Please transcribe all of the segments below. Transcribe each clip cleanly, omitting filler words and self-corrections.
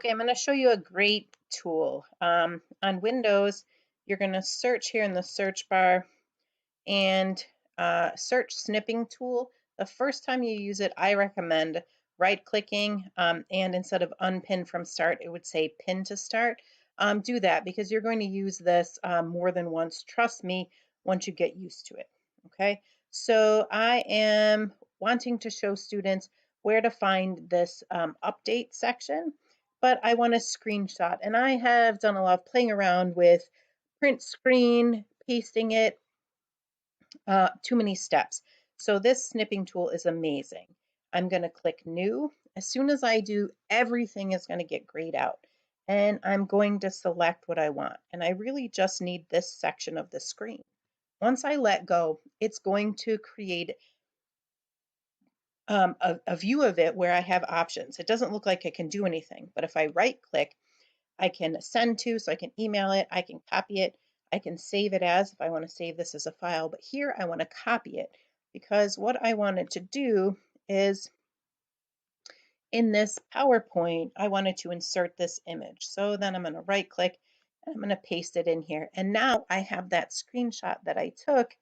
Okay, I'm going to show you a great tool. On Windows, you're going to search here in the search bar and search snipping tool. The first time you use it, I recommend right-clicking and instead of unpin from start, it would say pin to start. Do that because you're going to use this more than once. Trust me, once you get used to it. Okay, so I am wanting to show students where to find this update section, but I want a screenshot. And I have done a lot of playing around with print screen, pasting it, too many steps. So this snipping tool is amazing. I'm going to click new. As soon as I do, everything is going to get grayed out. And I'm going to select what I want. And I really just need this section of the screen. Once I let go, it's going to create a view of it where I have options. It doesn't look like I can do anything, but if I right click, I can send to, so I can email it, I can copy it, I can save it as if I want to save this as a file, but here I want to copy it because what I wanted to do is in this PowerPoint, I wanted to insert this image. So then I'm going to right click and I'm going to paste it in here. And now I have that screenshot that I took,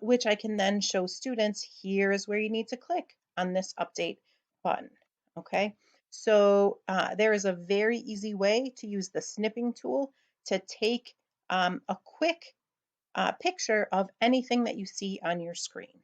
which I can then show students. Here is where you need to click on this update button. Okay, so there is a very easy way to use the snipping tool to take a quick picture of anything that you see on your screen.